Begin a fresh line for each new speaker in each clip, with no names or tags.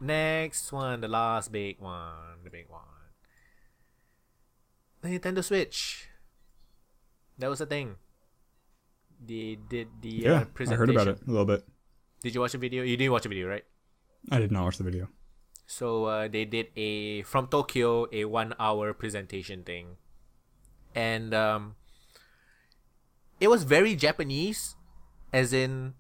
Next one, the last big one. The big one. The Nintendo Switch. That was the thing. They did the presentation.
I heard about it a little bit.
Did you watch the video? You didn't watch the video, right?
I did not watch the video.
So they did from Tokyo, a 1 hour presentation thing. And it was very Japanese, as in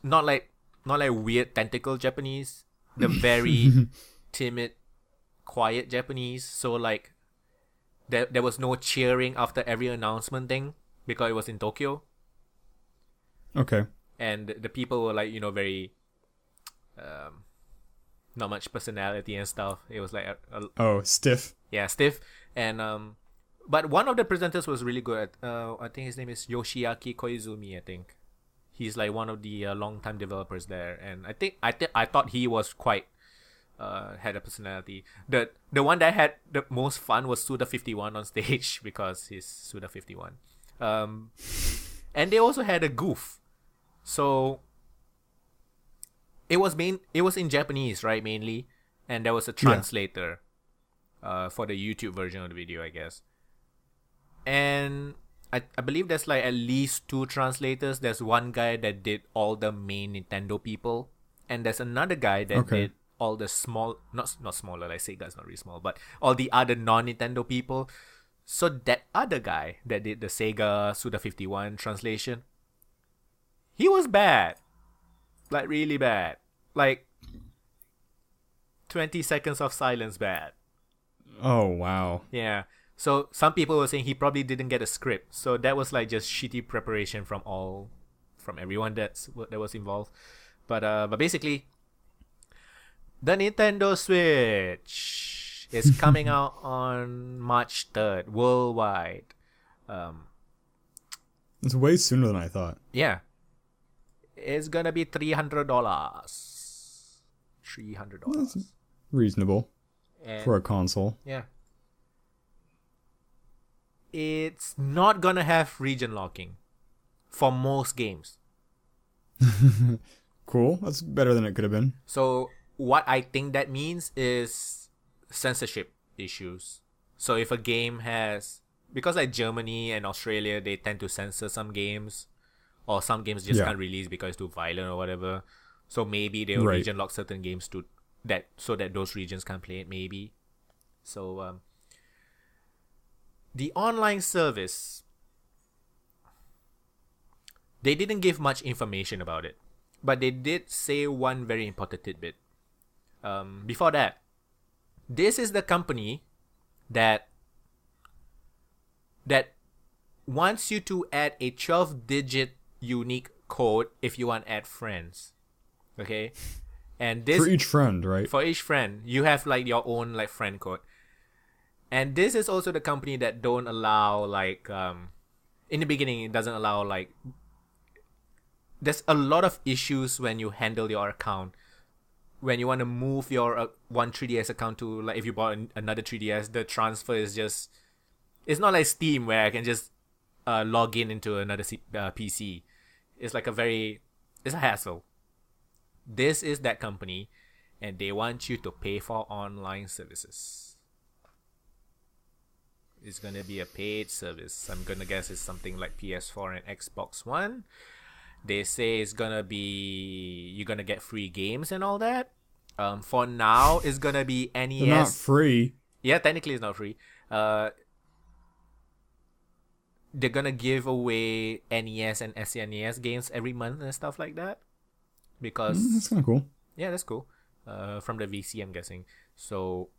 not like weird tentacle Japanese, the very timid, quiet Japanese. So like there was no cheering after every announcement thing because it was in Tokyo.
Okay.
And the people were like, very not much personality and stuff. It was like
stiff.
Yeah, stiff. And but one of the presenters was really good. I think his name is Yoshiaki Koizumi. I think he's like one of the long-time developers there, and I thought he was quite had a personality. The one that had the most fun was Suda51 on stage because he's Suda51. And they also had a goof. So it was in Japanese, right, mainly, and there was a translator for the YouTube version of the video, I guess. And I believe there's like at least 2 translators. There's one guy that did all the main Nintendo people, and there's another guy that did all the not smaller, like Sega's not really small, but all the other non-Nintendo people. So that other guy that did the Sega Suda51 translation, he was bad. Like really bad. Like 20 seconds of silence bad.
Oh, wow.
Yeah. So some people were saying he probably didn't get a script. So that was like just shitty preparation from everyone that was involved. But basically, the Nintendo Switch is coming out on March 3rd worldwide.
It's way sooner than I thought.
Yeah. It's gonna be $300.
That's reasonable for a console.
Yeah. It's not gonna have region locking for most games.
Cool. That's better than it could have been.
So what I think that means is censorship issues. So if a game has, because like Germany and Australia, they tend to censor some games, or some games just can't release because it's too violent or whatever. So maybe they'll region lock certain games so that those regions can play it, maybe. So the online service, they didn't give much information about it, but they did say one very important tidbit. Before that, this is the company that wants you to add a 12-digit unique code if you want to add friends. Okay? And this
for each friend, right?
For each friend, you have like your own like friend code. And this is also the company that don't allow like in the beginning, it doesn't allow like, there's a lot of issues when you handle your account. When you want to move your one 3DS account to, like, if you bought another 3DS, the transfer is just, it's not like Steam where I can just log into another PC. It's like it's a hassle. This is that company, and they want you to pay for online services. It's going to be a paid service. I'm going to guess it's something like PS4 and Xbox One. They say it's going to be, you're going to get free games and all that. For now, it's going to be NES.
They're not free.
Yeah, technically it's not free. They're going to give away NES and SNES games every month and stuff like that. Because
that's kind of cool.
Yeah, that's cool. From the VC, I'm guessing. So,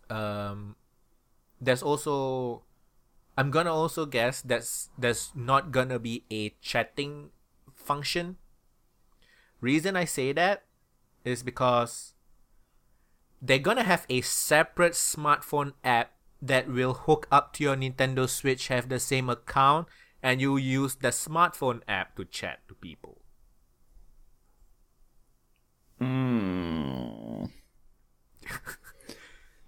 there's also, I'm gonna also guess there's not gonna be a chatting function. Reason I say that is because they're gonna have a separate smartphone app that will hook up to your Nintendo Switch, have the same account, and you use the smartphone app to chat to people.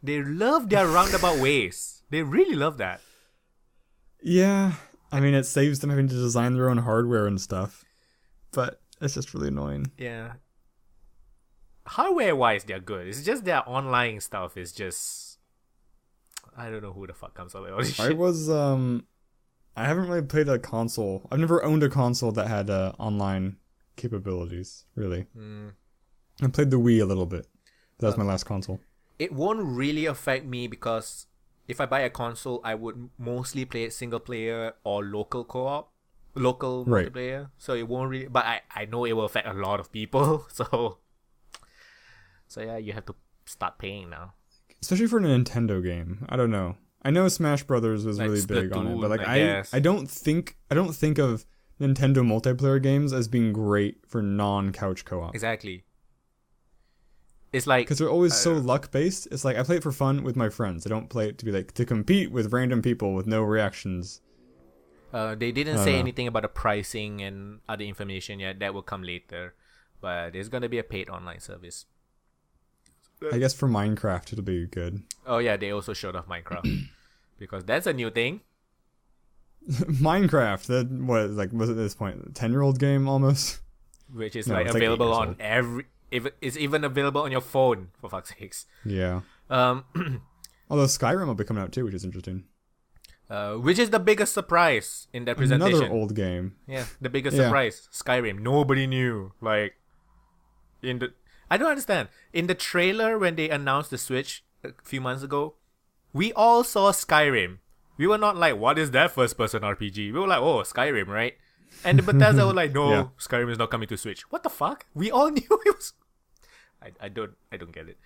They love their roundabout ways. They really love that.
Yeah. I mean, it saves them having to design their own hardware and stuff. But it's just really annoying.
Yeah. hardware wise they're good. It's just their online stuff is just, I don't know who the fuck comes up with all this shit.
I haven't really played a console. I've never owned a console that had online capabilities, really. I played the Wii a little bit. That was my last console.
It won't really affect me because if I buy a console, I would mostly play it single player or local co-op, local multiplayer. So it won't really, but I know it will affect a lot of people. So yeah, you have to start paying now.
Especially for a Nintendo game. I don't know. I know Smash Brothers was really big on it, but like I don't think of Nintendo multiplayer games as being great for non-couch co-op.
Exactly. It's like,
because they're always so luck based. It's like I play it for fun with my friends. I don't play it to be like to compete with random people with no reactions.
They didn't say anything about the pricing and other information yet. That will come later, but there's gonna be a paid online service.
I guess for Minecraft it'll be good.
Oh yeah, they also showed off Minecraft because that's a new thing.
Minecraft, that was at this point a 10-year-old game almost,
which is available on every. If it's even available on your phone, for fuck's sakes.
Yeah. Although Skyrim will be coming out too, which is interesting.
Which is the biggest surprise in that presentation.
Another old game.
Yeah, the biggest surprise. Skyrim. Nobody knew. Like, I don't understand. In the trailer when they announced the Switch a few months ago, we all saw Skyrim. We were not like, what is that first-person RPG? We were like, oh, Skyrim, right? And the Bethesda were like, no, Skyrim is not coming to Switch. What the fuck? We all knew it was. I don't get it.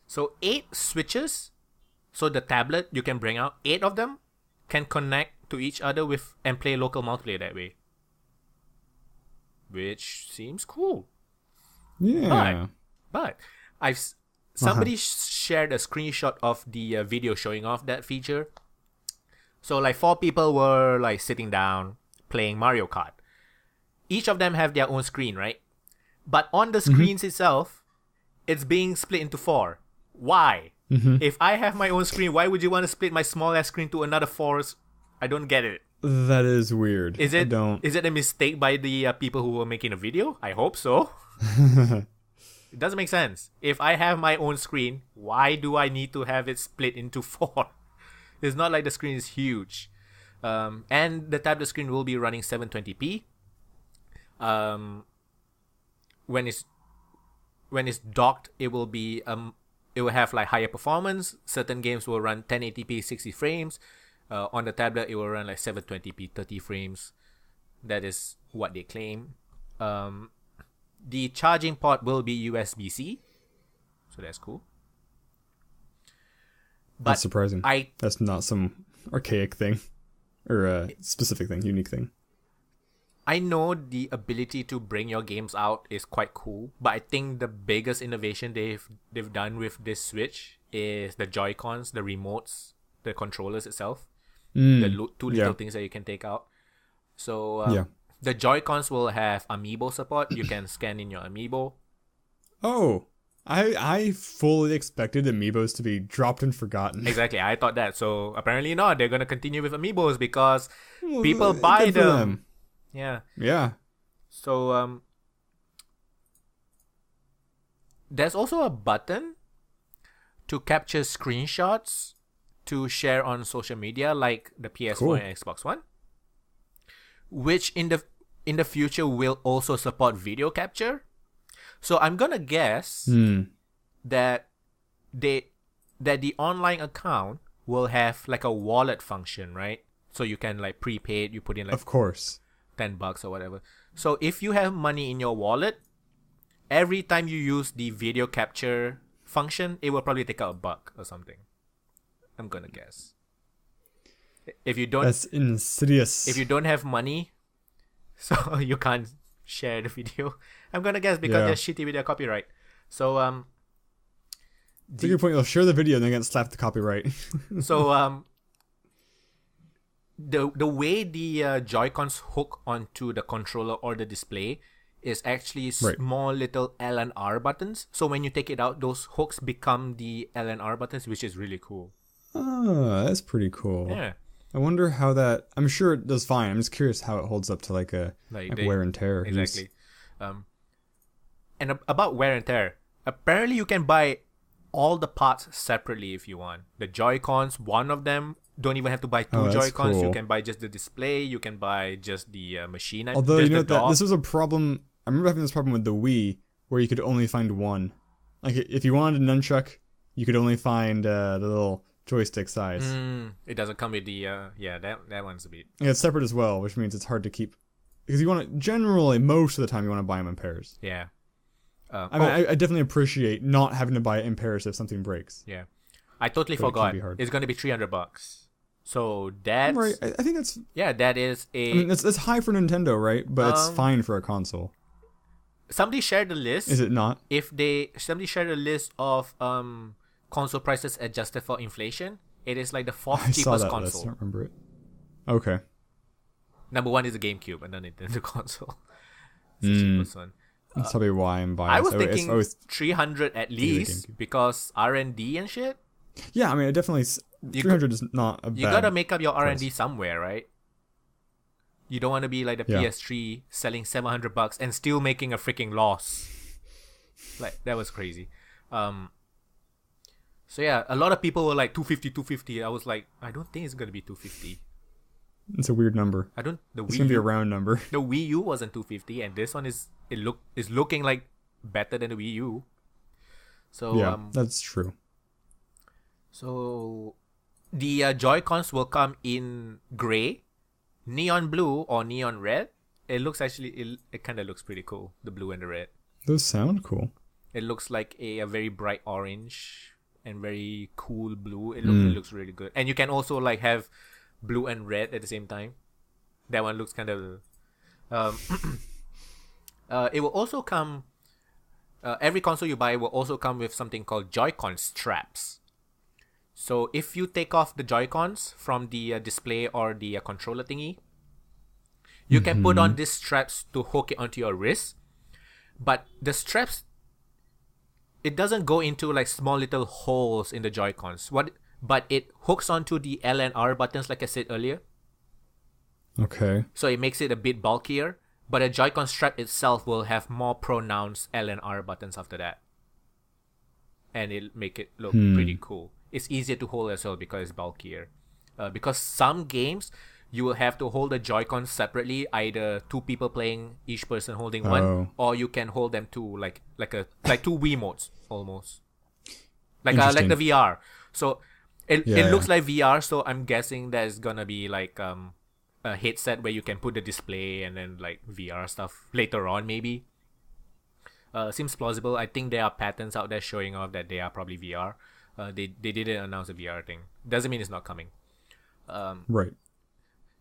So 8 switches. So the tablet you can bring out, 8 of them can connect to each other with and play local multiplayer that way. Which seems cool.
Yeah.
But somebody shared a screenshot of the video showing off that feature. So like 4 people were like sitting down playing Mario Kart. Each of them have their own screen, right? But on the screens itself, it's being split into 4. Why? If I have my own screen, why would you want to split my small ass screen to another 4? I don't get it.
That is weird.
Is it a mistake by the people who were making a video? I hope so. It doesn't make sense. If I have my own screen, why do I need to have it split into 4? It's not like the screen is huge. And the tablet screen will be running 720p. When it's docked, it will be it will have like higher performance. Certain games will run 1080p 60 frames. On the tablet, it will run like 720p 30 frames. That is what they claim. The charging port will be USB-C, so that's cool. But
that's surprising. That's not some archaic thing or a specific thing, unique thing.
I know the ability to bring your games out is quite cool, but I think the biggest innovation they've done with this Switch is the Joy-Cons, the remotes, the controllers itself, the 2 little things that you can take out. So the Joy-Cons will have Amiibo support. You can scan in your Amiibo.
Oh, I fully expected Amiibos to be dropped and forgotten.
Exactly, I thought that. So apparently not. They're gonna continue with Amiibos because people buy them. Yeah.
Yeah.
So there's also a button to capture screenshots to share on social media, like the PS4 and Xbox One, which in the future will also support video capture. So I'm gonna guess that the online account will have like a wallet function, right? So you can like prepaid, you put in like,
of course,
$10 or whatever. So if you have money in your wallet, every time you use the video capture function, it will probably take out $1 or something. I'm gonna guess. If you don't,
that's insidious.
If you don't have money, so you can't share the video. I'm gonna guess because they're shitty with their copyright. So
to your point, you'll share the video and then get slapped the copyright.
So the way the Joy-Cons hook onto the controller or the display is actually small little L and R buttons. So when you take it out, those hooks become the L and R buttons, which is really cool.
Oh, that's pretty cool.
Yeah.
I wonder how that. I'm sure it does fine. I'm just curious how it holds up to like wear and tear.
Exactly. And about wear and tear, apparently you can buy all the parts separately if you want. The Joy-Cons, one of them, don't even have to buy two Joy-Cons. Cool. You can buy just the display. You can buy just the machine.
Although, this was a problem. I remember having this problem with the Wii, where you could only find one. Like, if you wanted a nunchuck, you could only find the little joystick size.
It doesn't come with the... that one's a bit...
Yeah, it's separate as well, which means it's hard to keep... Because you want to... Generally, most of the time, you want to buy them in pairs.
Yeah.
I definitely appreciate not having to buy it in pairs if something breaks.
Yeah. I totally forgot. It's going to be $300. So that's...
Right, I think that's...
Yeah, that is a...
I mean, that's high for Nintendo, right? But it's fine for a console.
Somebody shared the list.
Is it not?
Somebody shared a list of console prices adjusted for inflation. It is like the fourth cheapest
saw that
console.
List. I don't remember it. Okay.
Number one is the GameCube and then Nintendo console. It's the cheapest one.
That's probably why I'm biased.
I was thinking 300 at least because R&D and shit.
Yeah, I mean, it definitely 300 is not a bad.
You gotta make up your R&D somewhere, right? You don't want to be like the PS3 selling $700 and still making a freaking loss. Like, that was crazy. So yeah, a lot of people were like 250. I was like, I don't think it's gonna be 250.
It's a weird number.
It's
gonna be a round number.
The Wii U wasn't 250, and this one is looking like better than the Wii U. So
yeah, that's true.
So the Joy-Cons will come in gray, neon blue, or neon red. It looks it kind of looks pretty cool. The blue and the red.
Those sound cool.
It looks like a very bright orange and very cool blue. It looks really good. And you can also like have blue and red at the same time. That one looks kind of... it will also come... every console you buy will also come with something called Joy-Con straps. So if you take off the Joy-Cons from the display or the controller thingy, you can put on these straps to hook it onto your wrist. But the straps, it doesn't go into like small little holes in the Joy-Cons. But it hooks onto the L and R buttons, like I said earlier.
Okay.
So it makes it a bit bulkier. But a Joy-Con strap itself will have more pronounced L and R buttons after that. And it'll make it look pretty cool. It's easier to hold as well because it's bulkier. Because some games, you will have to hold the Joy-Con separately. Either two people playing, each person holding one. Or you can hold them two, like two Wiimotes, almost. Like the VR. So... It looks like VR, so I'm guessing there's gonna be like a headset where you can put the display and then like VR stuff later on maybe. Seems plausible. I think there are patents out there showing off that they are probably VR. They didn't announce a VR thing. Doesn't mean it's not coming.
Right.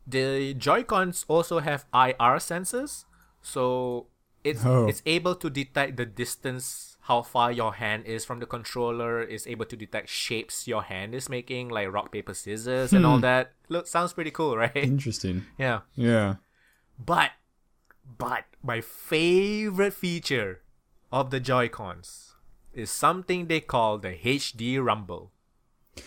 The Joy-Cons also have IR sensors, so it's able to detect the distance, how far your hand is from the controller. It's able to detect shapes your hand is making, like rock, paper, scissors and all that. Look, sounds pretty cool, right?
Interesting.
Yeah.
Yeah.
But my favorite feature of the Joy-Cons is something they call the HD Rumble.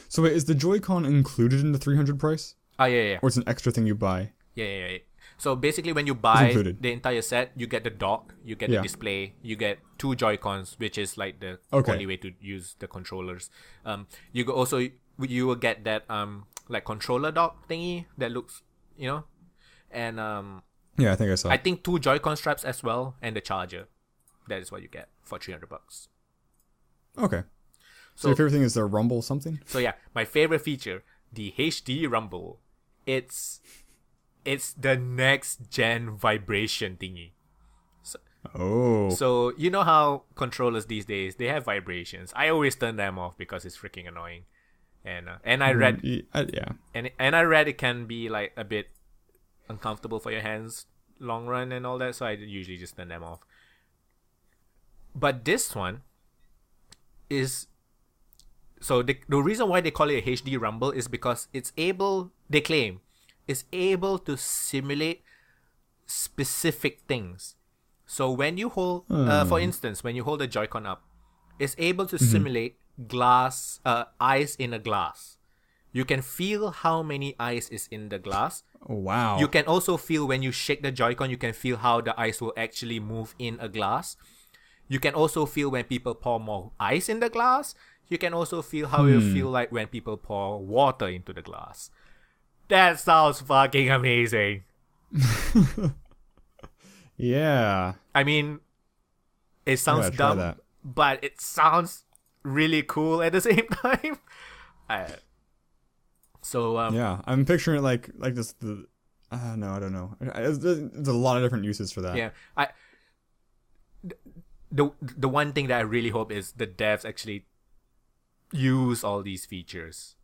So wait, is the Joy-Con included in the 300 price?
Yeah.
Or it's an extra thing you buy?
Yeah. So basically, when you buy the entire set, you get the dock, you get the display, you get two Joy-Cons, which is like the only way to use the controllers. You will get that like controller dock thingy that looks, and
yeah, I think I saw.
I think two Joy-Con straps as well, and the charger. That is what you get for $300.
Okay. So your favorite thing is the Rumble something?
So yeah, my favorite feature, the HD Rumble. It's the next gen vibration thingy. So you know how controllers these days, they have vibrations. I always turn them off because it's freaking annoying. And I read and I read it can be like a bit uncomfortable for your hands long run and all that, so I usually just turn them off. But this one is... So the reason why they call it a HD Rumble is because they claim, it's able to simulate specific things. So when you hold, for instance, when you hold a Joy-Con up, it's able to simulate ice in a glass. You can feel how many ice is in the glass.
Oh, wow.
You can also feel when you shake the Joy-Con, you can feel how the ice will actually move in a glass. You can also feel when people pour more ice in the glass. You can also feel how you feel like when people pour water into the glass. That sounds fucking amazing.
Yeah.
I mean, it sounds dumb, but it sounds really cool at the same time.
Yeah, I'm picturing it like this. No, I don't know. There's a lot of different uses for that.
Yeah, the one thing that I really hope is the devs actually use all these features.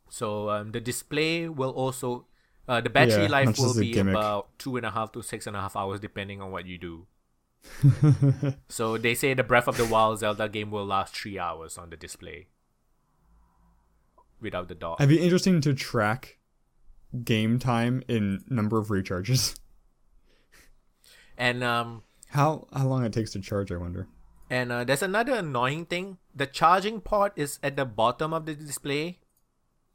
So the display will also the battery life will be about 2.5 to 6.5 hours depending on what you do. So they say the Breath of the Wild Zelda game will last 3 hours on the display without the dock.
It'd be interesting to track game time in number of recharges.
And
how long it takes to charge, I wonder.
And there's another annoying thing. The charging port is at the bottom of the display.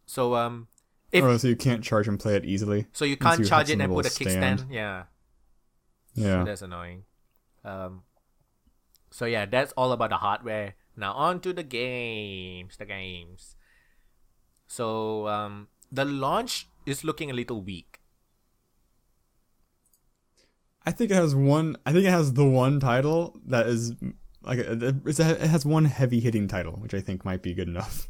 So
so you can't charge and play it easily.
So you can't charge it and put a kickstand. Yeah. So that's annoying. So yeah, that's all about the hardware. Now on to the games. So the launch is looking a little weak.
I think it has the one title that is like it has one heavy hitting title, which I think might be good enough.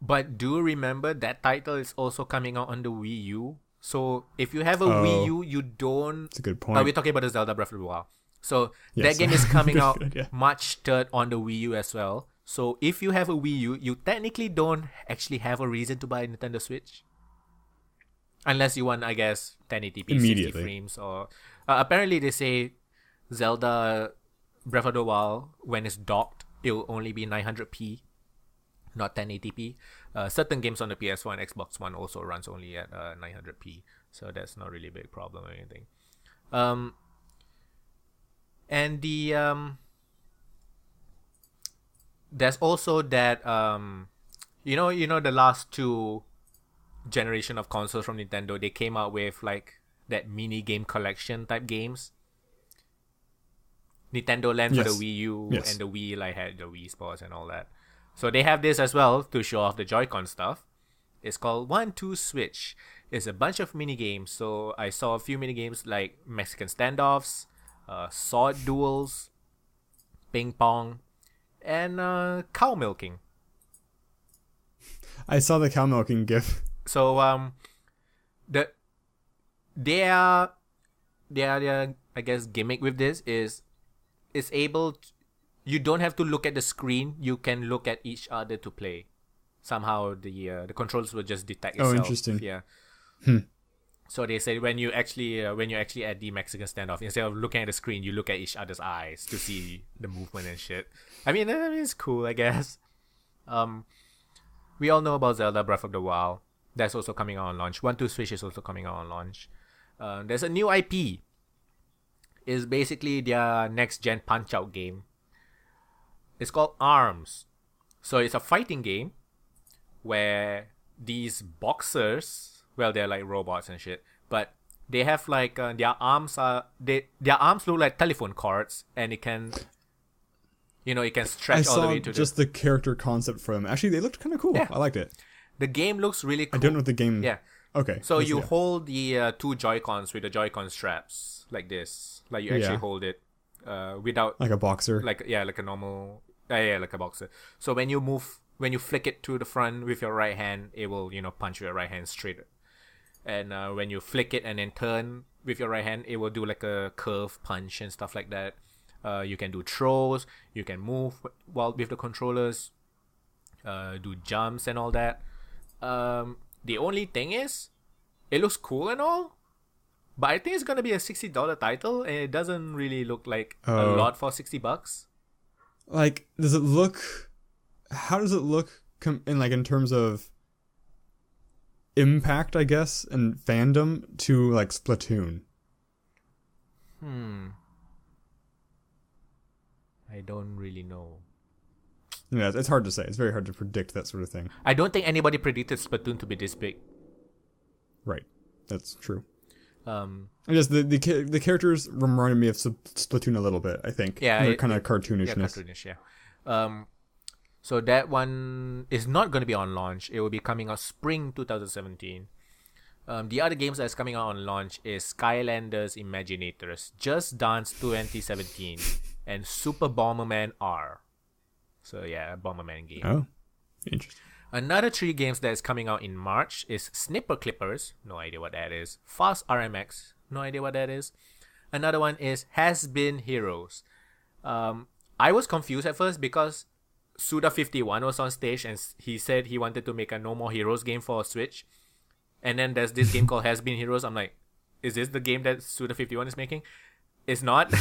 But do remember that title is also coming out on the Wii U. So if you have a Wii U, you don't.
That's a good point.
We're talking about the Zelda Breath of the Wild. So that game is coming out March 3rd on the Wii U as well. So if you have a Wii U, you technically don't actually have a reason to buy a Nintendo Switch. Unless you want, I guess, 1080p 60 frames. Or apparently they say Zelda Breath of the Wild, when it's docked, it will only be 900p, not 1080p. Certain games on the PS1 and Xbox One also runs only at 900p. So that's not really a big problem or anything. And the there's also that you know the last two generation of consoles from Nintendo, they came out with like that mini game collection type games. Nintendo Land for the Wii U and the Wii like had the Wii Sports and all that. So they have this as well to show off the Joy-Con stuff. It's called 1-2 Switch. It's a bunch of mini games. So I saw a few mini games like Mexican standoffs, sword duels, ping pong, and cow milking.
I saw the cow milking gif.
So their I guess gimmick with this is it's able to, you don't have to look at the screen, you can look at each other to play. Somehow the controls will just detect itself.
Oh, interesting.
Yeah. So they say when you actually at the Mexican standoff, instead of looking at the screen, you look at each other's eyes to see the movement and shit. I mean it's cool, I guess. We all know about Zelda Breath of the Wild. That's also coming out on launch. 1-2 Switch is also coming out on launch. There's a new IP. It's basically their next gen Punch Out game. It's called ARMS. So it's a fighting game where these boxers, well, they're like robots and shit, but they have like their arms look like telephone cords, and it can, it can stretch all the way to
just the character concept from. Actually, they looked kind of cool. Yeah. I liked it.
The game looks really cool.
I don't know what the game.
Yeah.
Okay.
So you hold the two Joy-Cons with the Joy-Con straps like this, like you actually hold it without
like a boxer.
Like a normal. Like a boxer. So when you flick it to the front with your right hand, it will punch your right hand straight. And when you flick it and then turn with your right hand, it will do like a curve punch and stuff like that. You can do throws. You can move while with the controllers. Do jumps and all that. The only thing is, it looks cool and all, but I think it's gonna be a $60 title, and it doesn't really look like a lot for $60.
Like, does it look? How does it look in terms of impact, I guess, and fandom to like Splatoon?
I don't really know.
Yeah, it's hard to say. It's very hard to predict that sort of thing.
I don't think anybody predicted Splatoon to be this big.
Right. That's true. I guess the characters reminded me of Splatoon a little bit. I think.
Yeah,
they're kind of cartoonishness.
Yeah, cartoonish. Yeah. So that one is not going to be on launch. It will be coming out spring 2017. The other games that's coming out on launch is Skylanders Imaginators, Just Dance 2017, and Super Bomberman R. So yeah, a Bomberman game.
Oh, interesting.
Another 3 games that is coming out in March is Snipper Clippers, no idea what that is. Fast RMX, no idea what that is. Another one is Has Been Heroes. I was confused at first because Suda51 was on stage and he said he wanted to make a No More Heroes game for Switch. And then there's this game called Has Been Heroes. I'm like, is this the game that Suda51 is making? It's not.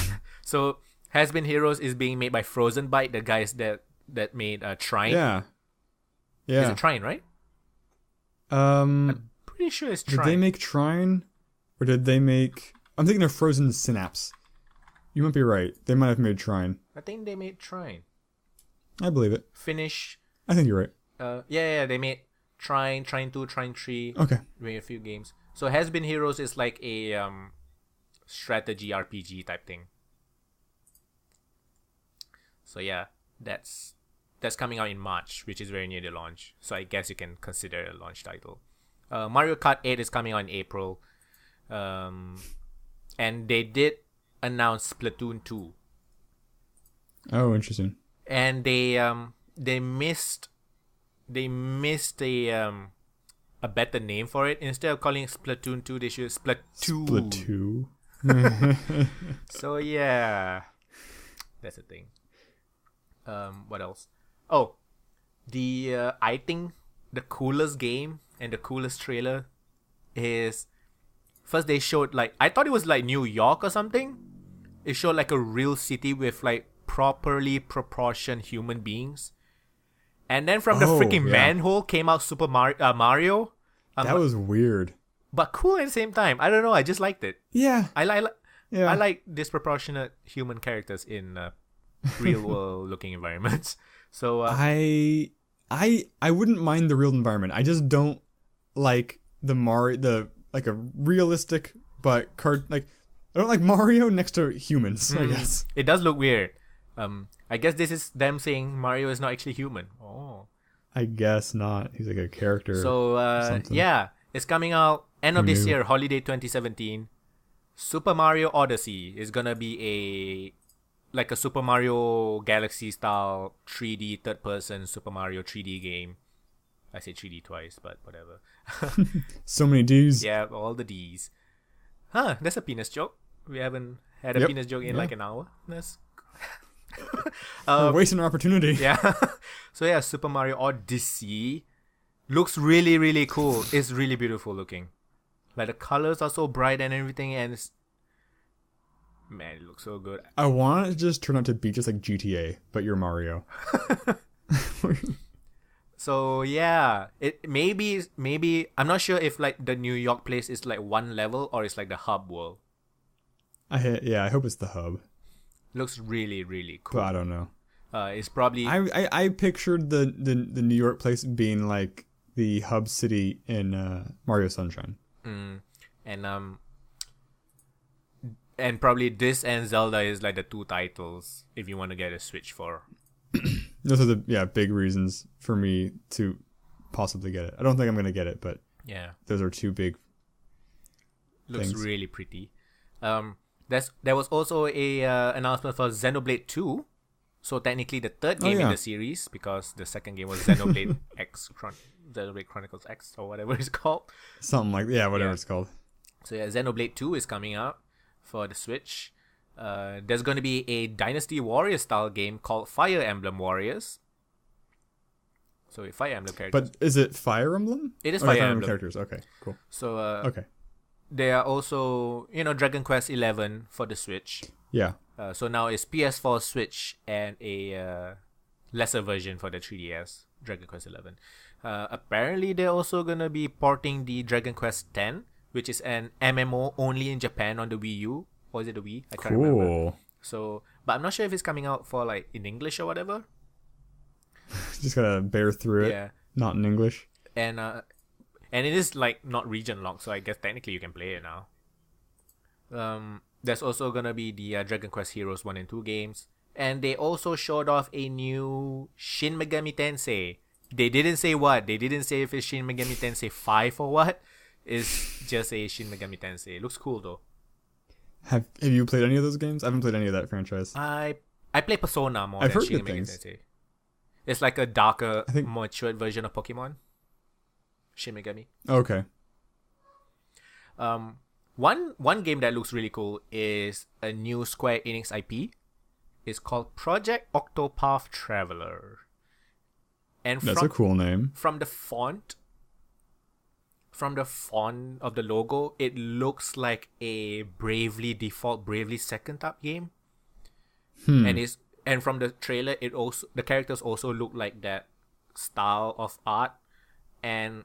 So Has Been Heroes is being made by Frozen Byte, the guys that made Trine.
Yeah. Yeah.
Is it Trine, right?
I'm
pretty sure it's Trine.
Did they make Trine? Or did they make... I'm thinking of Frozen Synapse. You might be right. They might have made Trine.
I think they made Trine.
I believe it.
Finish.
I think you're right.
Yeah, they made Trine 2, Trine 3.
Okay.
Made a few games. So Has Been Heroes is like a strategy RPG type thing. So yeah, that's coming out in March, which is very near the launch. So I guess you can consider it a launch title. Mario Kart 8 is coming out in April. And they did announce Splatoon 2.
Oh, interesting.
And they missed a better name for it. Instead of calling it Splatoon 2, they should Splatoon.
Splatoon.
So yeah, that's the thing. What else? Oh, I think the coolest game and the coolest trailer is first they showed I thought it was New York or something. It showed a real city with properly proportioned human beings. And then from the freaking manhole came out Super Mario.
That was weird.
But cool at the same time. I don't know. I just liked it.
Yeah.
I like disproportionate human characters in real world looking environments. So
I wouldn't mind the real environment. I just don't like a realistic but I don't like Mario next to humans. I guess
it does look weird. I guess this is them saying Mario is not actually human. Oh,
I guess not. He's a character.
So yeah, it's coming out end of this year, holiday 2017. Super Mario Odyssey is gonna be a Super Mario Galaxy style 3D third person Super Mario 3D game. I say 3D twice, but whatever.
So many D's.
Yeah, all the D's. Huh, that's a penis joke. We haven't had a penis joke in an hour. That's
we're wasting our opportunity.
Yeah. So yeah, Super Mario Odyssey looks really, really cool. It's really beautiful looking. The colors are so bright and everything, and man, it looks so good.
I want it to just turn out to be just like GTA, but you're Mario.
So yeah, it maybe I'm not sure if the New York place is one level or it's the hub world.
I hope it's the hub.
Looks really, really cool.
But I don't know.
It's probably
I pictured the New York place being like the hub city in Mario Sunshine.
And probably this and Zelda is the 2 titles if you want to get a Switch for.
Those are the big reasons for me to possibly get it. I don't think I'm gonna get it, but
yeah,
those are 2 big.
Looks
things.
Really pretty. There was also a announcement for Xenoblade 2. So technically the third game in the series, because the second game was Xenoblade Xenoblade Chronicles X or whatever it's called.
Something like whatever it's called.
So yeah, Xenoblade 2 is coming out for the Switch. There's going to be a Dynasty Warriors style game called Fire Emblem Warriors. So Fire Emblem characters.
But is it Fire Emblem?
It is Fire Emblem
characters. Okay, cool.
So
okay.
There are also Dragon Quest 11 for the Switch.
Yeah.
So now it's PS4, Switch, and a lesser version for the 3DS, Dragon Quest 11. Apparently, they're also gonna be porting the Dragon Quest 10, which is an MMO only in Japan on the Wii U. Or is it the Wii? I can't remember. So, but I'm not sure if it's coming out for in English or whatever.
Just gotta bear through it. Yeah. Not in English.
And it is not region locked, so I guess technically you can play it now. There's also gonna be the Dragon Quest Heroes 1 and 2 games. And they also showed off a new Shin Megami Tensei. They didn't say what. They didn't say if it's Shin Megami Tensei 5 or what. It's just a Shin Megami Tensei. It looks cool though.
Have you played any of those games? I haven't played any of that franchise.
I play Persona more
I've
than
heard
Shin
good
Megami
things.
Tensei. It's like a darker, matured version of Pokemon. Shin Megami.
Okay.
One game that looks really cool is a new Square Enix IP. It's called Project Octopath Traveler. And
that's a cool name.
From the font of the logo, it looks like a Bravely Default, Bravely Second type game. And from the trailer, the characters also look like that style of art. And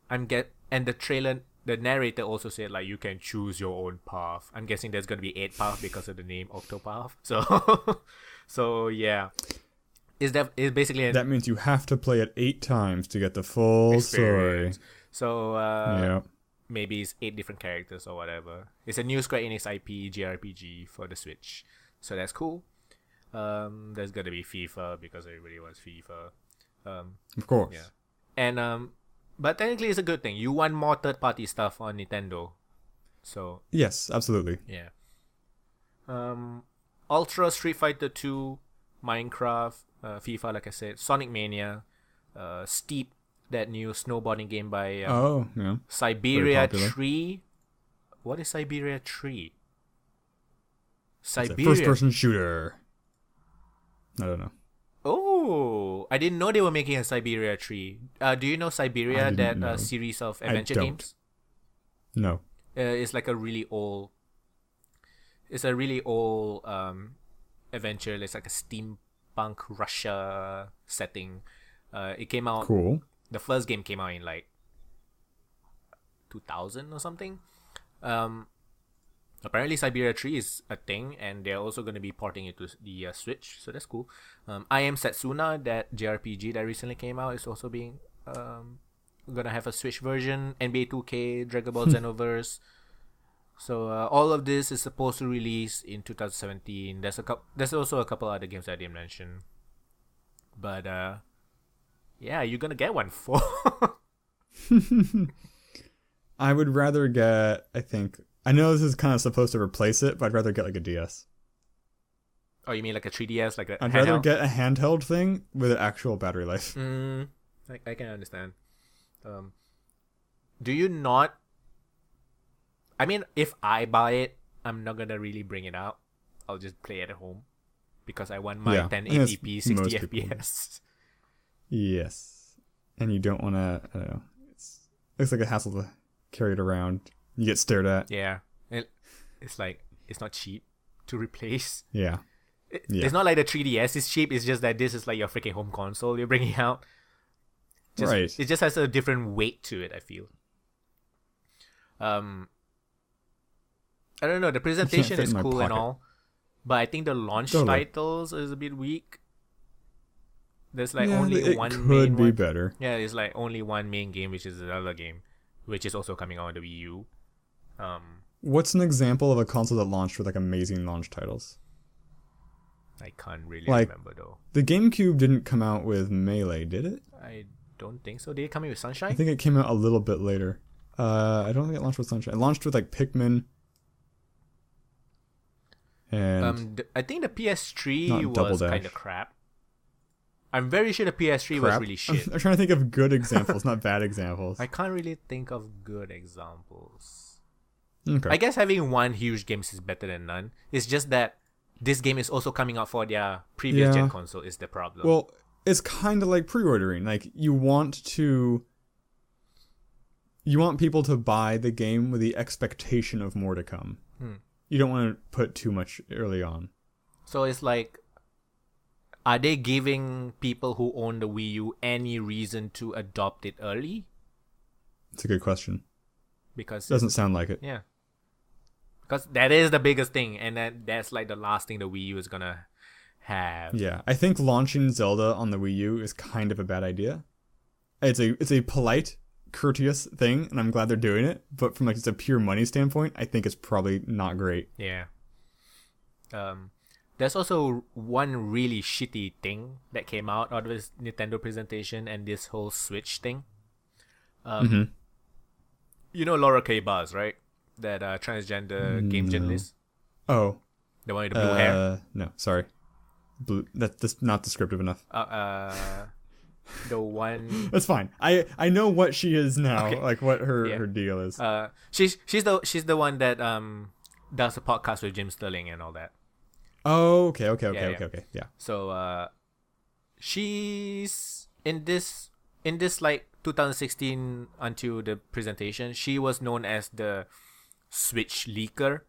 the trailer, the narrator also said like you can choose your own path. I'm guessing there's gonna be 8 paths because of the name Octopath. So yeah. It's basically
that means you have to play it 8 times to get the full
experience.
story.
So maybe it's 8 different characters or whatever. It's a new Square Enix IP JRPG for the Switch, so that's cool. There's gonna be FIFA because everybody wants FIFA.
Of course.
Yeah, and but technically it's a good thing. You want more third-party stuff on Nintendo, so
yes, absolutely.
Yeah. Ultra, Street Fighter 2, Minecraft, FIFA, like I said, Sonic Mania, Steep, that new snowboarding game by Siberia Tree. What is Siberia Tree? Siberia
first-person shooter. I don't know.
Oh, I didn't know they were making a Siberia Tree. Do you know Siberia, that series of adventure games?
No.
It's like a really old. It's a really old adventure. It's like a steampunk Russia setting. It came out.
Cool.
The first game came out in like 2000 or something. Apparently Siberia 3 is a thing, and they're also going to be porting it to the Switch, so that's cool. I Am Setsuna, that JRPG that recently came out, is also being gonna have a Switch version. NBA 2K, Dragon Ball Xenoverse. So all of this is supposed to release in 2017. There's also a couple other games I didn't mention, but yeah, you're gonna get one for.
I would rather get, I know this is kind of supposed to replace it, but I'd rather get like a DS.
Oh, you mean like a 3DS? Like
I'd rather get a handheld thing with an actual battery life.
I can understand. Do you not... I mean, if I buy it, I'm not gonna really bring it out. I'll just play it at home. Because I want my 1080p 60 FPS.
Yes. And you don't want to, I don't know. Looks like a hassle to carry it around. You get stared at.
Yeah. It's like, it's not cheap to replace.
Yeah.
It's not like the 3DS is cheap. It's just that this is like your freaking home console you're bringing out. Right. It just has a different weight to it, I feel. I don't know. The presentation is cool and all. But I think the launch titles is a bit weak. There's like only one main one.
It could be better.
Yeah, it's like only one main game, which is another game, which is also coming out on the Wii U.
What's an example of a console that launched with like amazing launch titles?
I can't really remember though.
The GameCube didn't come out with Melee, did it?
I don't think so. Did it come in with Sunshine?
I think it came out a little bit later. I don't think it launched with Sunshine. It launched with like Pikmin. And
I think the PS3 was kind of crap. I'm very sure the PS3 was really shit.
I'm trying to think of good examples, not bad examples.
I can't really think of good examples.
Okay.
I guess having one huge game is better than none. It's just that this game is also coming out for their previous gen console is the problem.
Well, it's kind of like pre-ordering. Like you want people to buy the game with the expectation of more to come. You don't want to put too much early on. So
it's like, are they giving people who own the Wii U any reason to adopt it early?
It's a good question.
Because
doesn't sound like it.
Yeah. Because that is the biggest thing, and that's like the last thing the Wii U is gonna have.
Yeah, I think launching Zelda on the Wii U is kind of a bad idea. It's a polite courteous thing, and I'm glad they're doing it. But from like just a pure money standpoint, I think it's probably not great.
Yeah. There's also one really shitty thing that came out of this Nintendo presentation and this whole Switch thing. You know Laura K. Buzz, right? That transgender game journalist.
Oh.
The one with the blue hair?
No, sorry. Blue. That's not descriptive enough.
The one.
That's fine. I know what she is now. Okay. Like what her deal is.
She's the one that does a podcast with Jim Sterling and all that.
Oh, okay. Yeah.
So she's in this like 2016 until the presentation, she was known as the Switch leaker.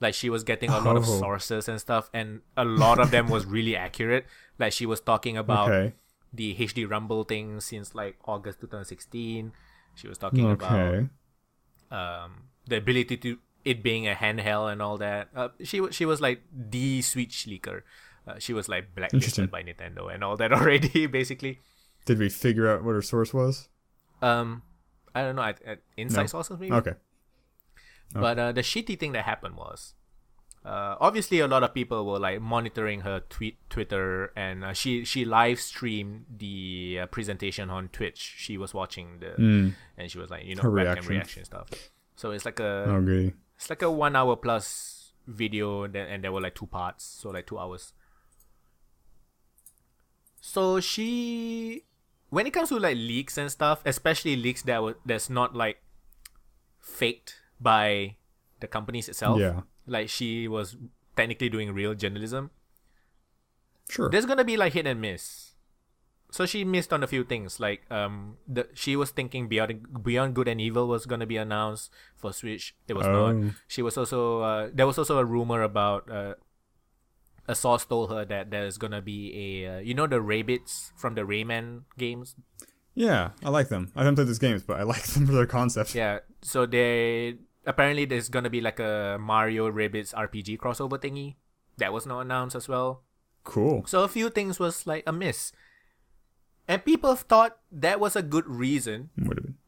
Like she was getting a lot of sources and stuff, and a lot of them was really accurate. Like she was talking about the HD Rumble thing since like August 2016. She was talking about the ability to it being a handheld and all that. She was like the Switch leaker. She was like blacklisted by Nintendo and all that already. Basically,
did we figure out what her source was?
I don't know. At inside sources maybe.
Okay.
But the shitty thing that happened was, obviously a lot of people were like monitoring her Twitter, and she live streamed the presentation on Twitch. She was watching and she was like, her webcam reaction stuff. So it's like it's like a 1 hour plus video, and there were like 2 parts, so like 2 hours. So when it comes to like leaks and stuff, especially leaks that's not like faked by the companies itself. Yeah. Like she was technically doing real journalism.
Sure.
There's gonna be like hit and miss. So she missed on a few things. Like she was thinking Beyond Good and Evil was gonna be announced for Switch. It was not. She was also there was also a rumor about a source told her that there's gonna be a the Rabbids from the Rayman games.
Yeah, I like them. I haven't played these games, but I like them for their concept.
Yeah, so apparently there's gonna be like a Mario Rabbids RPG crossover thingy that was not announced as well.
Cool.
So a few things was like a miss, and people thought that was a good reason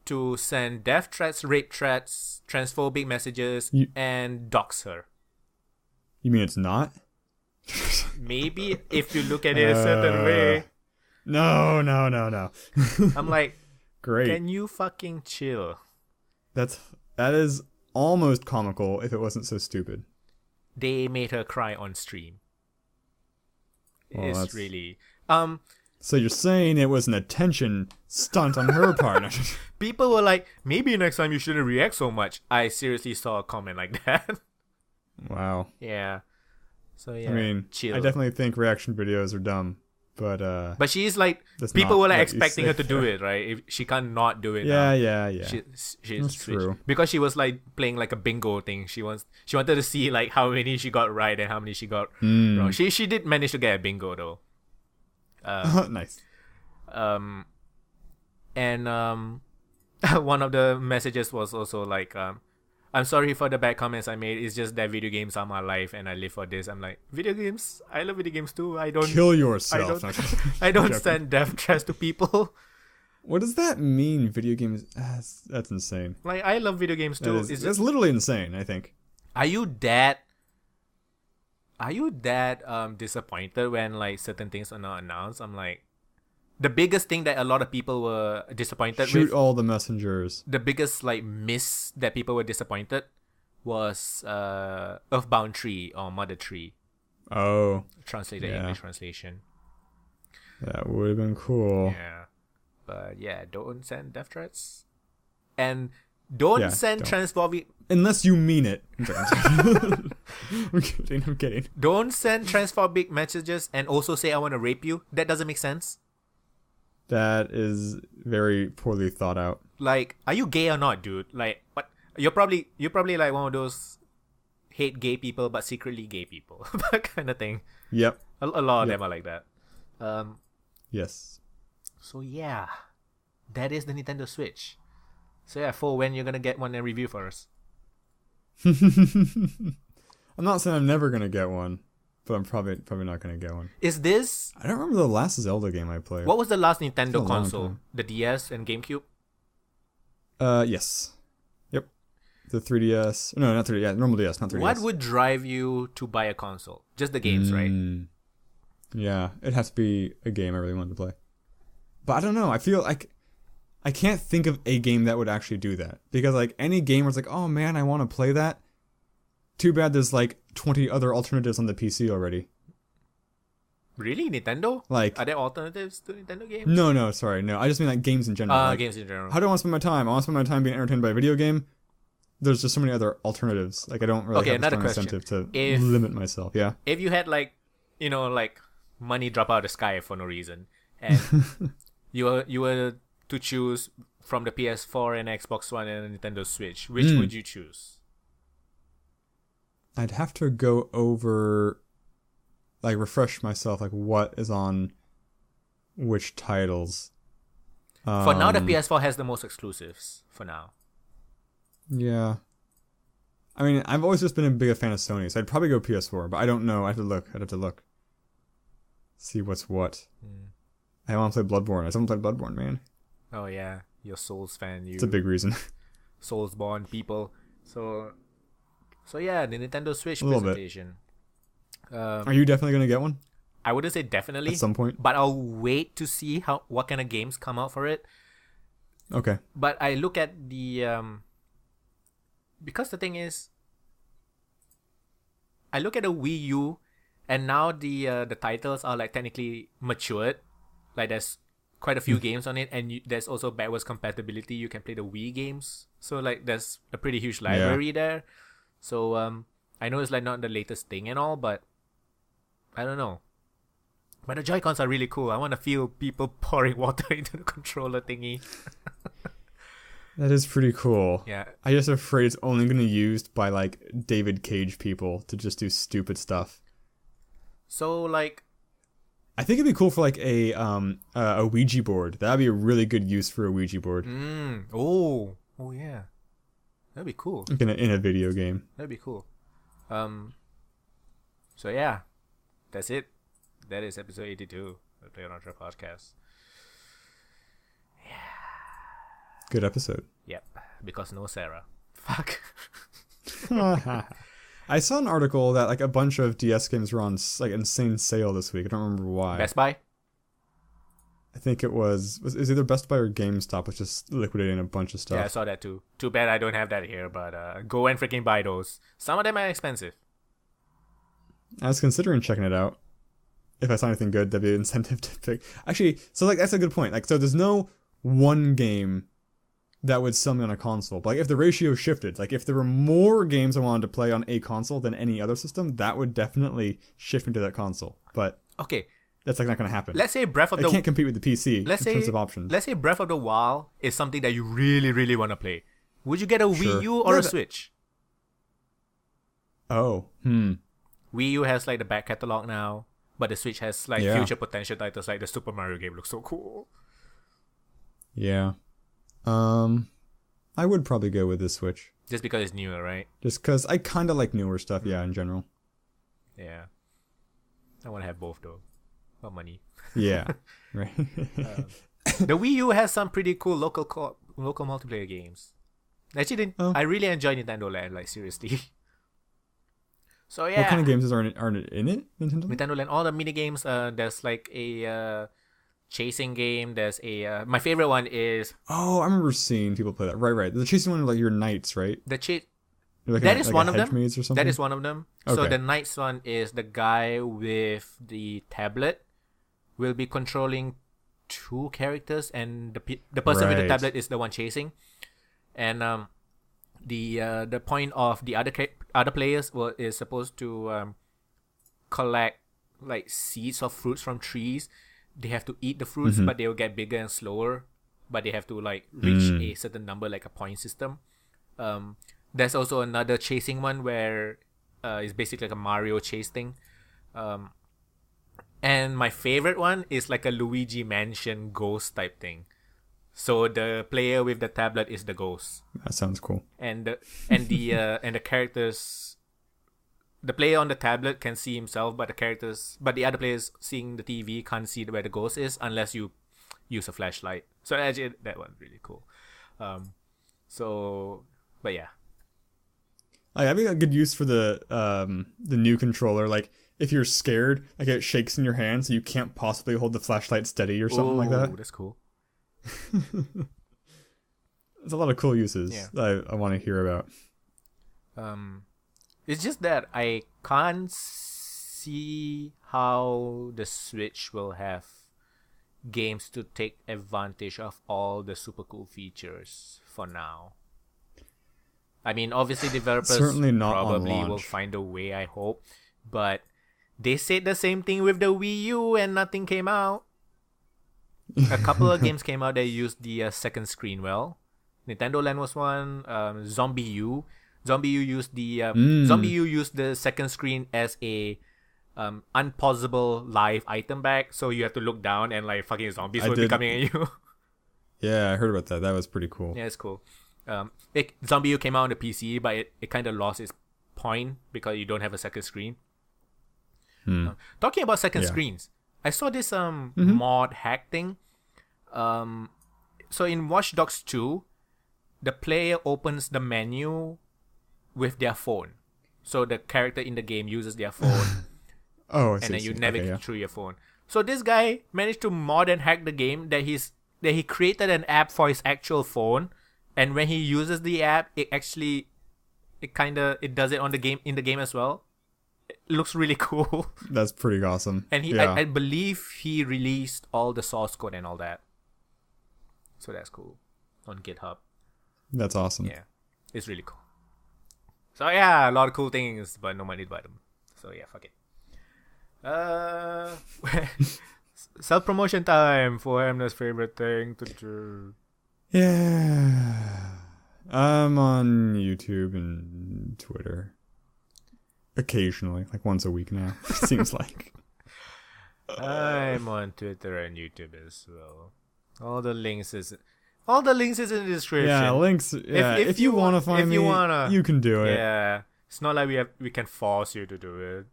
to send death threats, rape threats, transphobic messages, and dox her.
You mean it's not?
Maybe if you look at it a certain way.
No.
I'm like,
great.
Can you fucking chill?
That is almost comical if it wasn't so stupid.
They made her cry on stream. It's really
So you're saying it was an attention stunt on her part?
People were like, maybe next time you shouldn't react so much. I seriously saw a comment like that.
Wow.
Yeah. So yeah.
I mean, chill. I definitely think reaction videos are dumb. But
she's like, people were like expecting her to do it, right? If she can't not do it.
Yeah.
She's
true.
Because she was like playing like a bingo thing. She wanted to see like how many she got right and how many she got wrong. She did manage to get a bingo though.
Nice.
And one of the messages was also like, I'm sorry for the bad comments I made. It's just that video games are my life and I live for this. I'm like, video games? I love video games too. I don't
kill yourself.
I don't send death threats to people.
What does that mean? Video games? That's insane.
Like, I love video games too.
It's literally insane, I think.
Are you that disappointed when like certain things are not announced? I'm like, the biggest thing that a lot of people were disappointed with.
Shoot all the messengers.
The biggest like miss that people were disappointed was Earthbound 3 or Mother 3.
Oh.
Translated English translation.
That would have been cool.
Yeah. But yeah, don't send death threats. And don't send transphobic...
Unless you mean it. I'm kidding.
Don't send transphobic messages and also say I want to rape you. That doesn't make sense.
That is very poorly thought out.
Like, are you gay or not, dude? Like, what? You're probably like one of those hate gay people but secretly gay people, that kind of thing.
Yep.
A lot of them are like that.
Yes.
So yeah, that is the Nintendo Switch. So yeah, for when you're gonna get one and review for us.
I'm not saying I'm never gonna get one. But I'm probably not going to get one.
Is this...
I don't remember the last Zelda game I played.
What was the last Nintendo console? The DS and GameCube?
Yes. Yep. The 3DS. No, not 3DS. Yeah, normal DS, not 3DS.
What would drive you to buy a console? Just the games, right?
Yeah, it has to be a game I really wanted to play. But I don't know. I feel like I can't think of a game that would actually do that. Because like any game where it's like, oh man, I want to play that. Too bad there's like 20 other alternatives on the PC already.
Really? Nintendo?
Like,
are there alternatives to Nintendo games?
No, sorry. No, I just mean like games in general. Like,
games in general.
How do I want to spend my time? I want to spend my time being entertained by a video game. There's just so many other alternatives. Like I don't really have a strong incentive to limit myself. Yeah.
If you had like, like money drop out of the sky for no reason, and you were to choose from the PS4 and Xbox One and Nintendo Switch, which would you choose?
I'd have to go over, like, refresh myself, like, what is on which titles.
For now, the PS4 has the most exclusives, for now.
Yeah. I mean, I've always just been a big fan of Sony, so I'd probably go PS4, but I don't know. I'd have to look. See what's what. I want to play Bloodborne. I still haven't played Bloodborne, man.
Oh, yeah. You're a Souls fan.
It's a big reason.
Soulsborne people. So yeah, the Nintendo Switch presentation.
Are you definitely going to get one?
I wouldn't say definitely.
At some point.
But I'll wait to see what kind of games come out for it.
Okay.
But I look at the... because the thing is... I look at the Wii U, and now the titles are like technically matured. Like there's quite a few games on it, and there's also backwards compatibility. You can play the Wii games. So like there's a pretty huge library there. So I know it's like not the latest thing and all, but I don't know. But the Joy-Cons are really cool. I want to feel people pouring water into the controller thingy.
That is pretty cool.
Yeah.
I'm just afraid it's only going to be used by like David Cage people to just do stupid stuff.
So like,
I think it'd be cool for like a Ouija board. That'd be a really good use for a Ouija board.
Oh yeah. That'd be cool.
Like in a video game.
That'd be cool. So yeah, that's it. That is episode 82 of the playultra podcast. Yeah.
Good episode.
Yep. Because no Sarah. Fuck.
I saw an article that like a bunch of DS games were on like insane sale this week. I don't remember why.
Best Buy?
I think it was either Best Buy or GameStop was just liquidating a bunch of stuff.
Yeah, I saw that too. Too bad I don't have that here, but go and freaking buy those. Some of them are expensive.
I was considering checking it out. If I saw anything good, that'd be an incentive to pick. Actually, so like that's a good point. Like, so there's no one game that would sell me on a console. But like if the ratio shifted, like if there were more games I wanted to play on a console than any other system, that would definitely shift me to that console. But
okay.
That's like not going to happen.
Let's say Breath of the...
I can't compete with the PC in terms of options.
Let's say Breath of the Wild is something that you really, really want to play. Would you get a Wii U or a Switch?
Oh.
Wii U has like the back catalog now, but the Switch has like future potential titles like the Super Mario game looks so cool.
Yeah. I would probably go with the Switch.
Just because it's newer, right?
Just because I kind of like newer stuff, in general.
Yeah. I want to have both though. About money.
Yeah. Right.
The Wii U has some pretty cool local multiplayer games. Actually, I really enjoy Nintendo Land, like seriously. So yeah.
What kind of games are in it?
Nintendo Land, all the mini games. There's like a chasing game. There's a my favorite one is.
Oh, I remember seeing people play that. Right. The chasing one, like your knights, right?
That is one of them.
Or something?
That is one of them.
Okay.
So the knights one is the guy with the tablet will be controlling two characters, and the person with the tablet is the one chasing. And the point of the other players is supposed to collect like seeds of fruits from trees. They have to eat the fruits, but they will get bigger and slower. But they have to like reach a certain number, like a point system. There's also another chasing one where it's basically like a Mario chase thing. And my favorite one is like a Luigi Mansion ghost type thing. So the player with the tablet is the ghost.
That sounds cool.
And the characters, the player on the tablet can see himself, but the other players seeing the TV can't see where the ghost is unless you use a flashlight. So actually, that one's really cool. So, but yeah.
I think a good use for the new controller, like if you're scared, like it shakes in your hand, so you can't possibly hold the flashlight steady or something like that.
That's cool.
There's a lot of cool uses I want to hear about.
It's just that I can't see how the Switch will have games to take advantage of all the super cool features for now. I mean, obviously developers
certainly not
probably will find a way, I hope. But they said the same thing with the Wii U and nothing came out. A couple of games came out that used the second screen well. Nintendo Land was one. Zombie U used the second screen as a unpausable live item bag, so you have to look down and like fucking zombies will be coming at you.
Yeah, I heard about that. That was pretty cool.
Yeah, it's cool. Zombie U came out on the PC, but it kind of lost its point because you don't have a second screen. Talking about second screens, I saw this mod hack thing. So in Watch Dogs 2, the player opens the menu with their phone. So the character in the game uses their phone. And then you navigate through your phone. So this guy managed to mod and hack the game that he created an app for his actual phone, and when he uses the app, it does it in the game as well. It looks really cool.
That's pretty awesome.
And I believe he released all the source code and all that. So that's cool on GitHub. That's
awesome.
Yeah, it's really cool. So yeah, a lot of cool things, but no money to buy them. So yeah, fuck it. Self-promotion time for Foehamner's favorite thing to do.
Yeah. I'm on YouTube and Twitter. Occasionally, like once a week now, seems like.
I'm on Twitter and YouTube as well. All the links is in the description.
Yeah, links. Yeah, if you want to find me, you can do it.
Yeah, it's not like we can force you to do it.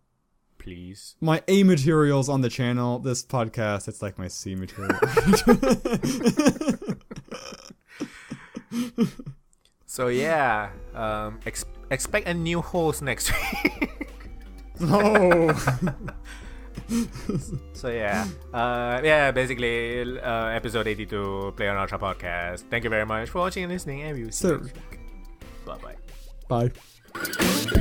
Please.
My A material's on the channel. This podcast, it's like my C material.
So yeah, expect a new host next week.
No.
So yeah, basically, episode 82, playonultra podcast. Thank you very much for watching and listening, and we'll see you next week. Bye.
Bye.